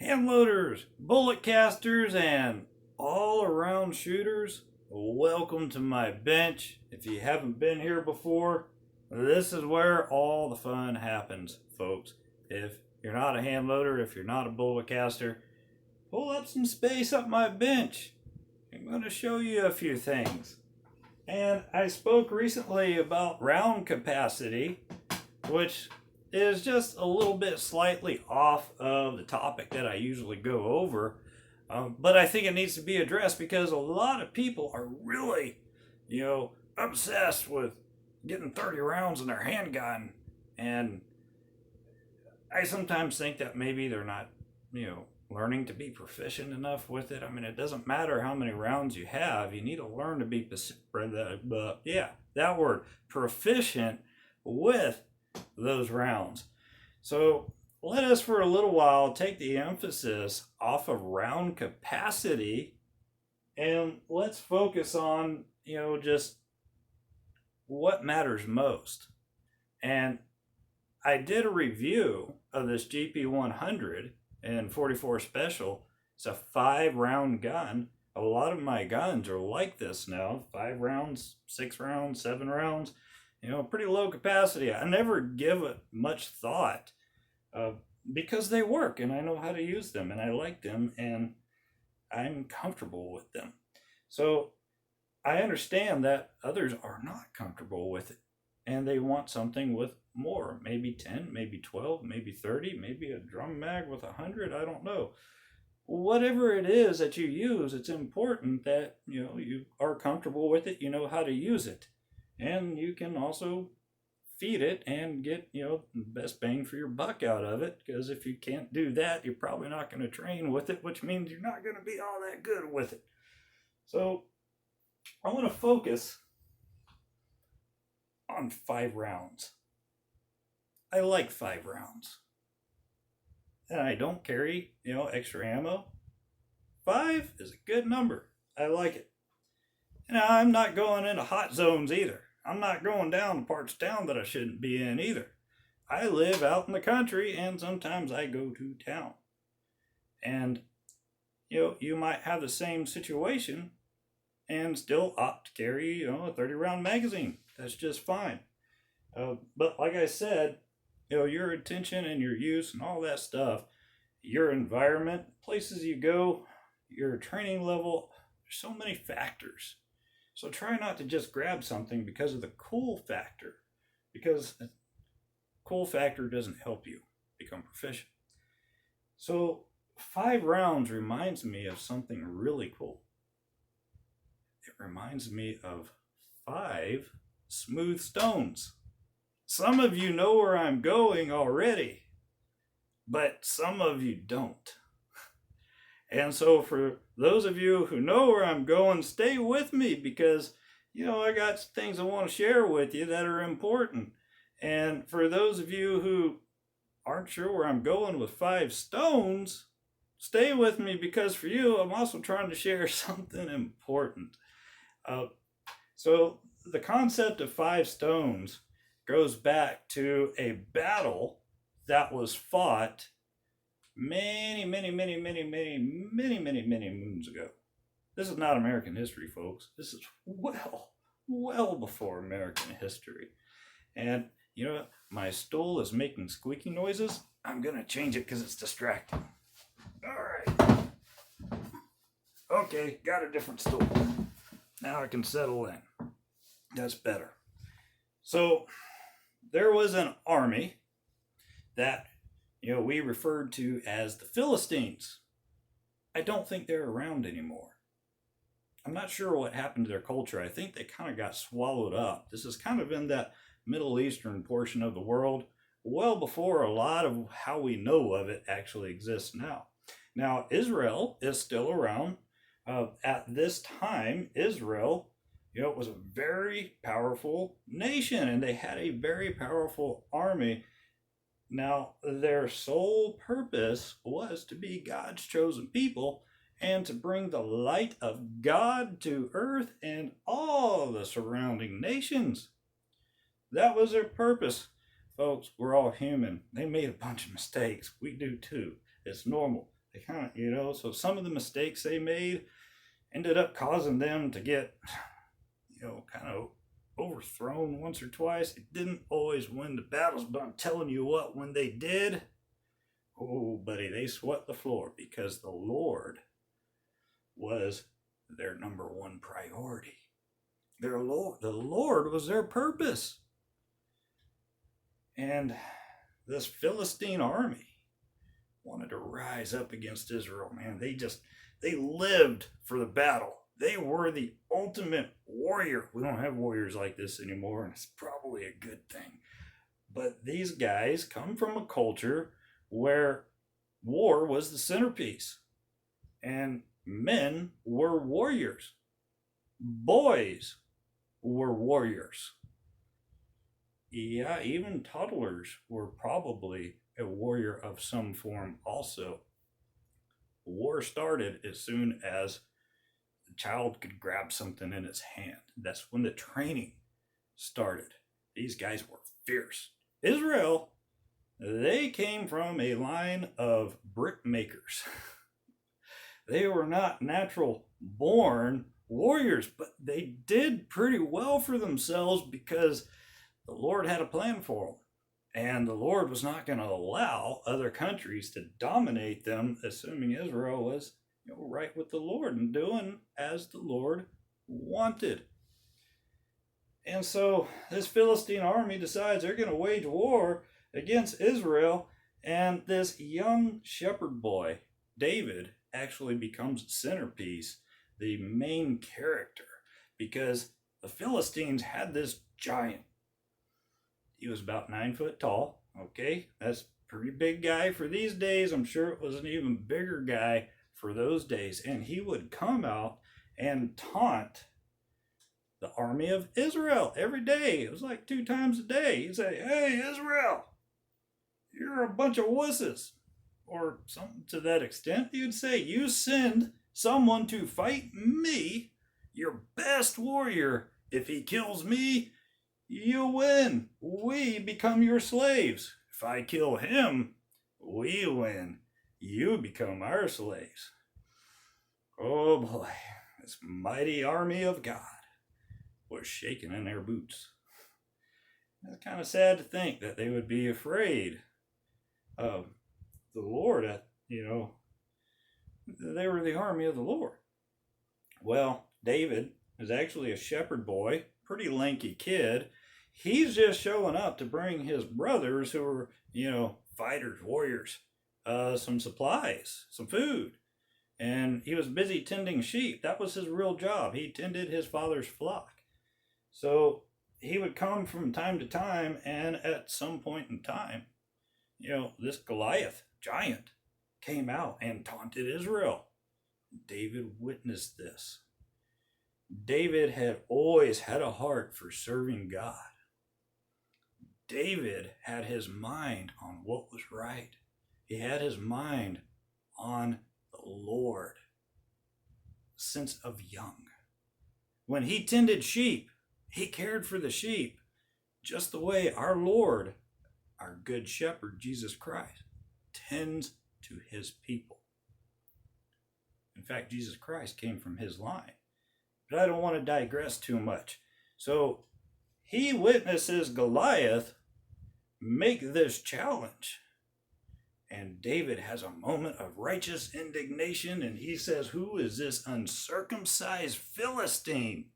Hand loaders, bullet casters, and all around shooters, welcome to my bench. If you haven't been here before, this is where all the fun happens, folks. If you're not a hand loader, if you're not a bullet caster, pull up some space up my bench. I'm going to show you a few things. And I spoke recently about round capacity, which is just a little bit slightly off of the topic that I usually go over. But I think it needs to be addressed because a lot of people are really, obsessed with getting 30 rounds in their handgun. And I sometimes think that maybe they're not, learning to be proficient enough with it. I mean, it doesn't matter how many rounds you have. You need to learn to be, that word, proficient with those rounds. So let us for a little while take the emphasis off of round capacity and let's focus on, just what matters most. And I did a review of this GP100 and 44 Special. It's a 5-round gun. A lot of my guns are like this now, 5 rounds, 6 rounds, 7 rounds. Pretty low capacity. I never give it much thought because they work and I know how to use them and I like them and I'm comfortable with them. So I understand that others are not comfortable with it and they want something with more, maybe 10, maybe 12, maybe 30, maybe a drum mag with 100. I don't know. Whatever it is that you use, it's important that you are comfortable with it, you know how to use it. And you can also feed it and get, the best bang for your buck out of it. Because if you can't do that, you're probably not going to train with it, which means you're not going to be all that good with it. So I want to focus on 5 rounds. I like 5 rounds. And I don't carry, extra ammo. 5 is a good number. I like it. And I'm not going into hot zones either. I'm not going down parts of town that I shouldn't be in either. I live out in the country and sometimes I go to town. And, you might have the same situation and still opt to carry, a 30-round magazine. That's just fine. But like I said, your attention and your use and all that stuff, your environment, places you go, your training level, there's so many factors. So try not to just grab something because of the cool factor, because cool factor doesn't help you become proficient. So 5 rounds reminds me of something really cool. It reminds me of 5 smooth stones. Some of you know where I'm going already, but some of you don't. And so for those of you who know where I'm going, stay with me because, I got things I want to share with you that are important. And for those of you who aren't sure where I'm going with 5 stones, stay with me because for you, I'm also trying to share something important. So the concept of 5 stones goes back to a battle that was fought many moons ago. This is not American history, folks. This is well before American history. And my stool is making squeaky noises. I'm gonna change it because it's distracting. All right. Okay, got a different stool. Now I can settle in. That's better. So there was an army that we referred to as the Philistines. I don't think they're around anymore. I'm not sure what happened to their culture. I think they kind of got swallowed up. This is kind of in that Middle Eastern portion of the world, well before a lot of how we know of it actually exists now. Now, Israel is still around. At this time, Israel, was a very powerful nation and they had a very powerful army. Now, their sole purpose was to be God's chosen people and to bring the light of God to earth and all the surrounding nations. That was their purpose. Folks, we're all human. They made a bunch of mistakes. We do too. It's normal. They kind of, so some of the mistakes they made ended up causing them to get, kind of overthrown once or twice. They didn't always win the battles, but I'm telling you what, when they did, oh, buddy, they swept the floor because the Lord was their number one priority. The Lord was their purpose. And this Philistine army wanted to rise up against Israel, man. They lived for the battle. They were the ultimate warrior. We don't have warriors like this anymore, and it's probably a good thing. But these guys come from a culture where war was the centerpiece, and men were warriors. Boys were warriors. Yeah, even toddlers were probably a warrior of some form also. War started as soon as the child could grab something in his hand. That's when the training started. These guys were fierce. Israel, they came from a line of brick makers. They were not natural born warriors, but they did pretty well for themselves because the Lord had a plan for them. And the Lord was not going to allow other countries to dominate them, assuming Israel was right with the Lord and doing as the Lord wanted. And so this Philistine army decides they're going to wage war against Israel. And this young shepherd boy, David, actually becomes the centerpiece, the main character, because the Philistines had this giant. He was about 9 foot tall. Okay, that's a pretty big guy for these days. I'm sure it was an even bigger guy for those days. And he would come out and taunt the army of Israel every day. It was like 2 times a day. He'd say, "Hey, Israel, you're a bunch of wusses," or something to that extent. He would say, "You send someone to fight me, your best warrior. If he kills me, you win. We become your slaves. If I kill him, we win. You become our slaves." Oh boy, this mighty army of God was shaking in their boots. It's kind of sad to think that they would be afraid of the Lord. They were the army of the Lord. Well, David is actually a shepherd boy, pretty lanky kid. He's just showing up to bring his brothers, who are, fighters, warriors, some supplies, some food. And he was busy tending sheep. That was his real job. He tended his father's flock. So he would come from time to time, and at some point in time, this Goliath giant came out and taunted Israel. David witnessed this. David had always had a heart for serving God. David had his mind on what was right. He had his mind on the Lord since of young. When he tended sheep, he cared for the sheep just the way our Lord, our good shepherd, Jesus Christ, tends to his people. In fact, Jesus Christ came from his line. But I don't want to digress too much. So he witnesses Goliath make this challenge. And David has a moment of righteous indignation, and he says, "Who is this uncircumcised Philistine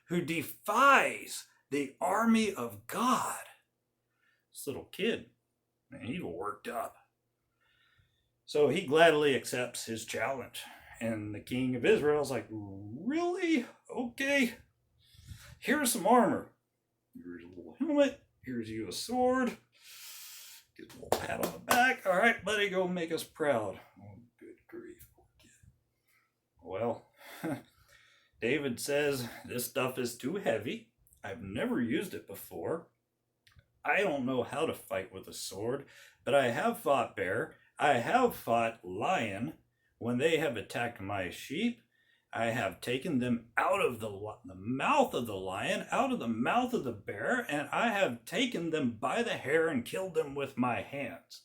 who defies the army of God?" This little kid, man, he's worked up. So he gladly accepts his challenge. And the king of Israel is like, "Really? Okay. Here's some armor. Here's a little helmet. Here's you a sword. Get a little pat on the back. All right, buddy, go make us proud." Oh, good grief, poor kid. Well, David says, "This stuff is too heavy. I've never used it before. I don't know how to fight with a sword, but I have fought bear. I have fought lion. When they have attacked my sheep, I have taken them out of the mouth of the lion, out of the mouth of the bear, and I have taken them by the hair and killed them with my hands.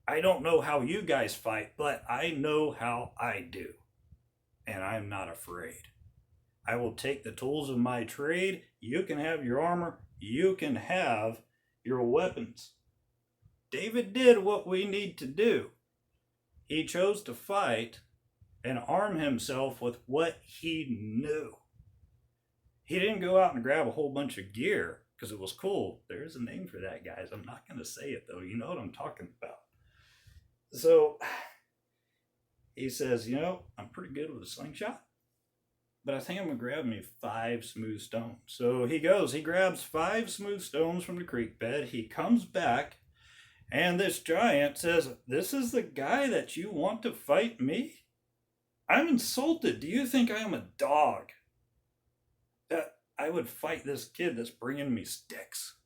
I don't know how you guys fight, but I know how I do. And I'm not afraid. I will take the tools of my trade. You can have your armor. You can have your weapons. David did what we need to do. He chose to fight and arm himself with what he knew. He didn't go out and grab a whole bunch of gear because it was cool. There's a name for that, guys. I'm not going to say it, though. You know what I'm talking about. So he says, I'm pretty good with a slingshot, but I think I'm going to grab me 5 smooth stones. So he goes, he grabs 5 smooth stones from the creek bed. He comes back, and this giant says, "This is the guy that you want to fight me? I'm insulted. Do you think I am a dog that I would fight this kid that's bringing me sticks?"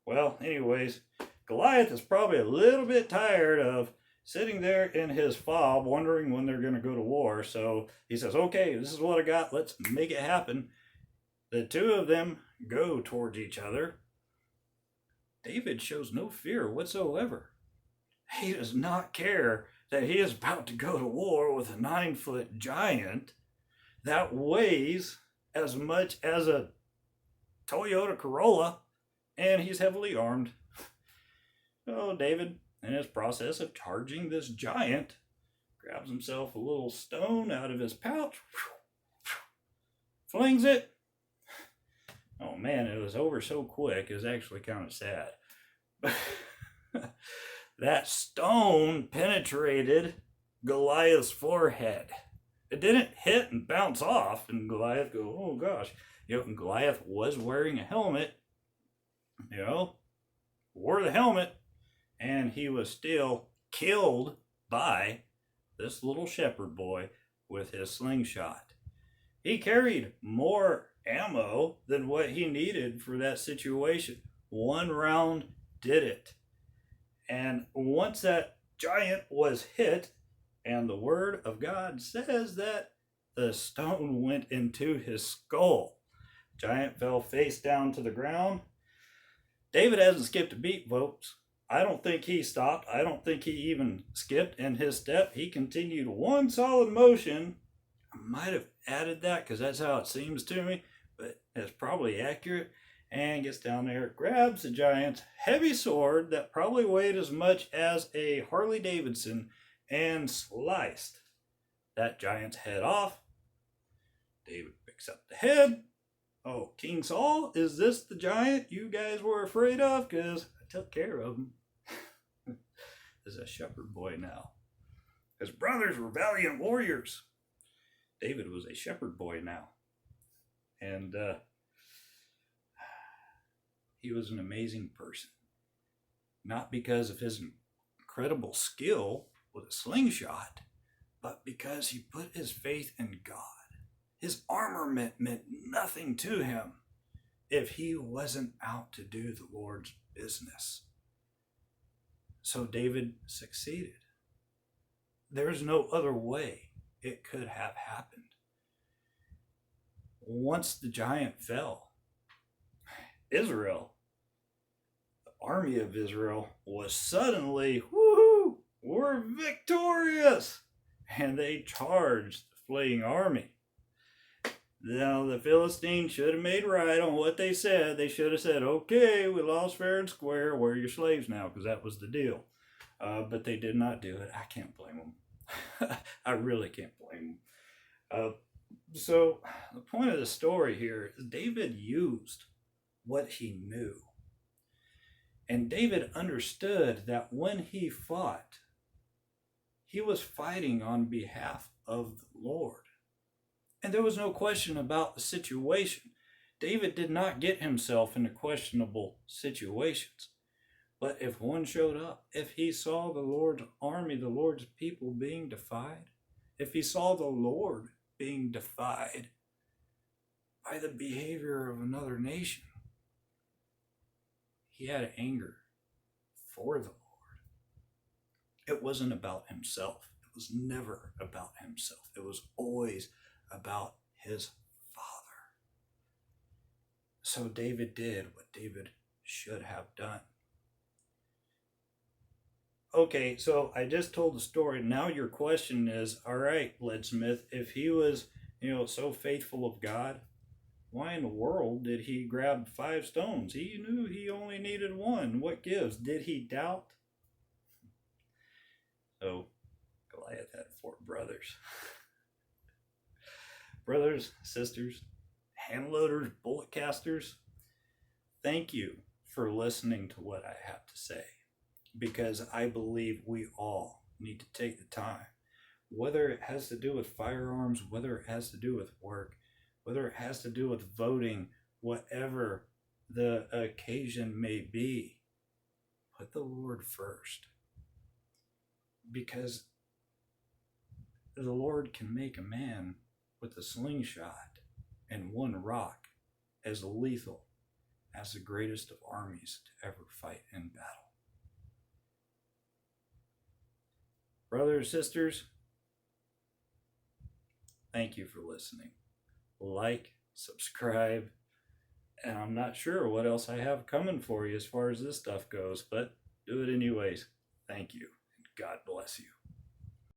Well, anyways, Goliath is probably a little bit tired of sitting there in his fob wondering when they're going to go to war. So he says, "Okay, this is what I got. Let's make it happen." The two of them go towards each other. David shows no fear whatsoever. He does not care that he is about to go to war with a 9-foot giant that weighs as much as a Toyota Corolla, and he's heavily armed. So David, in his process of charging this giant, grabs himself a little stone out of his pouch, flings it. Oh man, it was over so quick, it was actually kind of sad. That stone penetrated Goliath's forehead. It didn't hit and bounce off, and Goliath go, "Oh gosh." And Goliath was wearing a helmet, wore the helmet, and he was still killed by this little shepherd boy with his slingshot. He carried more ammo than what he needed for that situation. 1 round did it. And once that giant was hit, and the word of God says that the stone went into his skull. Giant fell face down to the ground. David hasn't skipped a beat, folks. I don't think he stopped. I don't think he even skipped in his step. He continued one solid motion. I might have added that because that's how it seems to me, but it's probably accurate. And gets down there, grabs the giant's heavy sword that probably weighed as much as a Harley Davidson, and sliced that giant's head off. David picks up the head. "Oh, King Saul, is this the giant you guys were afraid of? Because I took care of him." Is a shepherd boy now. His brothers were valiant warriors. David was a shepherd boy now. And he was an amazing person. Not because of his incredible skill with a slingshot, but because he put his faith in God. His armament meant nothing to him if he wasn't out to do the Lord's business. So David succeeded. There's no other way it could have happened. Once the giant fell, Israel, the army of Israel, was suddenly, woohoo, we're victorious! And they charged the fleeing army. Now, the Philistines should have made right on what they said. They should have said, "Okay, we lost fair and square. We're your slaves now," because that was the deal. But they did not do it. I can't blame them. I really can't blame them. So the point of the story here is David used what he knew. And David understood that when he fought, he was fighting on behalf of the Lord. And there was no question about the situation. David did not get himself into questionable situations. But if one showed up, if he saw the Lord's army, the Lord's people being defied, if he saw the Lord being defied by the behavior of another nation, he had anger for the Lord. It wasn't about himself. It was never about himself. It was always about his Father. So David did what David should have done. Okay, so I just told the story. Now your question is, all right, Leadsmith, if he was, so faithful of God, why in the world did he grab 5 stones? He knew he only needed one. What gives? Did he doubt? So Goliath had 4 brothers. Brothers, sisters, hand loaders, bullet casters, thank you for listening to what I have to say, because I believe we all need to take the time, whether it has to do with firearms, whether it has to do with work, whether it has to do with voting, whatever the occasion may be, put the Lord first. Because the Lord can make a man with a slingshot and one rock as lethal as the greatest of armies to ever fight in battle. Brothers, sisters, thank you for listening. Like, subscribe, and I'm not sure what else I have coming for you as far as this stuff goes, but do it anyways. Thank you, and God bless you.